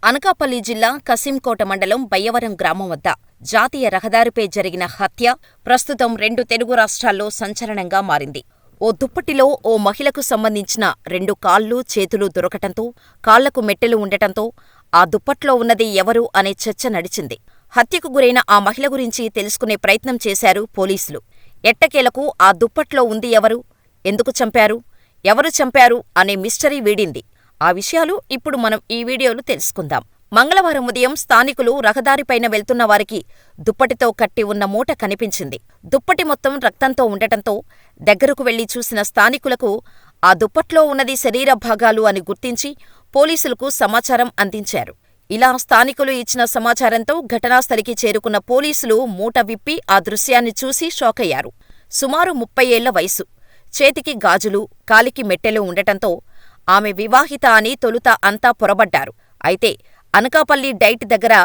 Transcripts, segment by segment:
అనకాపల్లి జిల్లా కశింకోట మండలం బయ్యవరం గ్రామం వద్ద జాతీయ రహదారిపై జరిగిన హత్య ప్రస్తుతం 2 తెలుగు రాష్ట్రాల్లో సంచలనంగా మారింది. ఓ దుప్పటిలో ఓ మహిళకు సంబంధించిన 2 కాళ్లు, చేతులు దొరకటంతో, కాళ్లకు మెట్టెలు ఉండటంతో ఆ దుప్పట్లో ఉన్నది ఎవరు అనే చర్చ నడిచింది. హత్యకు గురైన ఆ మహిళ గురించి తెలుసుకునే ప్రయత్నం చేశారు పోలీసులు. ఎట్టకేలకు ఆ దుప్పట్లో ఉంది ఎవరు, ఎందుకు చంపారు, ఎవరు చంపారు అనే మిస్టరీ వీడింది. ఆ విషయాలు ఇప్పుడు మనం ఈ వీడియోలో తెలుసుకుందాం. మంగళవారం ఉదయం స్థానికులు రహదారిపైన వెళ్తున్న వారికి దుప్పటితో కట్టి ఉన్న మూట కనిపించింది. దుప్పటి మొత్తం రక్తంతో ఉండటంతో దగ్గరకు వెళ్లి చూసిన స్థానికులకు ఆ దుప్పట్లో ఉన్నది శరీర భాగాలు అని గుర్తించి పోలీసులకు సమాచారం అందించారు. ఇలా స్థానికులు ఇచ్చిన సమాచారంతో ఘటనాస్థలికి చేరుకున్న పోలీసులు మూట విప్పి ఆ దృశ్యాన్ని చూసి షాకయ్యారు. సుమారు 30 ఏళ్ల వయసు, చేతికి గాజులు, కాలికి మెట్టెలు ఉండటంతో ఆమె వివాహిత అని తొలుత అంతా పొరబడ్డారు. అయితే అనకాపల్లి డైట్ దగ్గర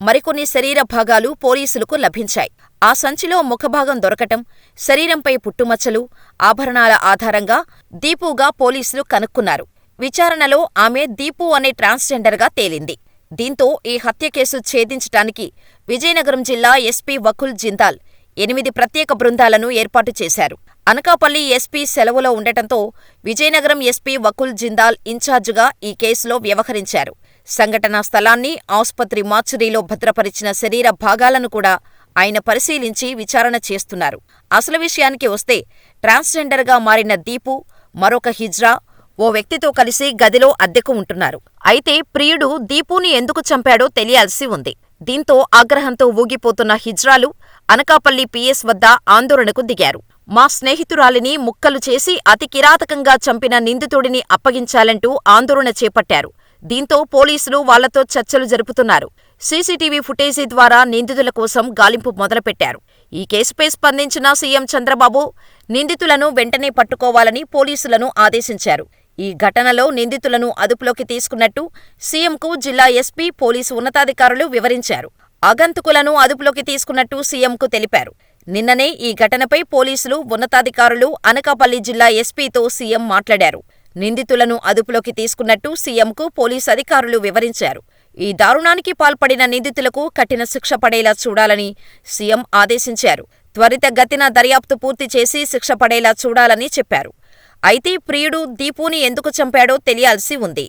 మరికొన్ని శరీర భాగాలు పోలీసులకు లభించాయి. ఆ సంచిలో ముఖభాగం దొరకటం, శరీరంపై పుట్టుమచ్చలు, ఆభరణాల ఆధారంగా దీపుగా పోలీసులు కనుక్కున్నారు. విచారణలో ఆమె దీపు అనే ట్రాన్స్జెండర్గా తేలింది. దీంతో ఈ హత్య కేసు ఛేదించటానికి విజయనగరం జిల్లా ఎస్పీ వకుల్ జిందాల్ 8 ప్రత్యేక బృందాలను ఏర్పాటు చేశారు. అనకాపల్లి ఎస్పీ సెలవులో ఉండటంతో విజయనగరం ఎస్పీ వకుల్ జిందాల్ ఇన్ఛార్జిగా ఈ కేసులో వ్యవహరించారు. సంఘటనా స్థలాన్ని, ఆస్పత్రి మార్చురీలో భద్రపరిచిన శరీర భాగాలను కూడా ఆయన పరిశీలించి విచారణ చేస్తున్నారు. అసలు విషయానికి వస్తే ట్రాన్స్జెండర్గా మారిన దీపు మరొక హిజ్రా ఓ వ్యక్తితో కలిసి గదిలో అద్దెకు ఉంటున్నారు. అయితే ప్రియుడు దీపుని ఎందుకు చంపాడో తెలియాల్సి ఉంది. దీంతో ఆగ్రహంతో ఊగిపోతున్న హిజ్రాలు అనకాపల్లి పీఎస్ వద్ద ఆందోళనకు దిగారు. మా స్నేహితురాలిని ముక్కలు చేసి అతి కిరాతకంగా చంపిన నిందితుడిని అప్పగించాలంటూ ఆందోళన చేపట్టారు. దీంతో పోలీసులు వాళ్లతో చర్చలు జరుపుతున్నారు. సీసీటీవీ ఫుటేజీ ద్వారా నిందితుల కోసం గాలింపు మొదలుపెట్టారు. ఈ కేసుపై స్పందించిన సీఎం చంద్రబాబు నిందితులను వెంటనే పట్టుకోవాలని పోలీసులను ఆదేశించారు. ఈ ఘటనలో నిందితులను అదుపులోకి తీసుకున్నట్టు సీఎంకు జిల్లా ఎస్పీ, పోలీసు ఉన్నతాధికారులు వివరించారు. ఆగంతుకులను అదుపులోకి తీసుకున్నట్టు సీఎంకు తెలిపారు. నిన్ననే ఈ ఘటనపై పోలీసులు ఉన్నతాధికారులు అనకాపల్లి జిల్లా ఎస్పీతో సీఎం మాట్లాడారు. నిందితులను అదుపులోకి తీసుకున్నట్టు సీఎంకు పోలీసు అధికారులు వివరించారు. ఈ దారుణానికి పాల్పడిన నిందితులకు కఠిన శిక్ష పడేలా చూడాలని సీఎం ఆదేశించారు. త్వరితగతిన దర్యాప్తు పూర్తి చేసి శిక్ష పడేలా చూడాలని చెప్పారు. అయితే ప్రియుడు దీపుని ఎందుకు చంపాడో తెలియాల్సి ఉంది.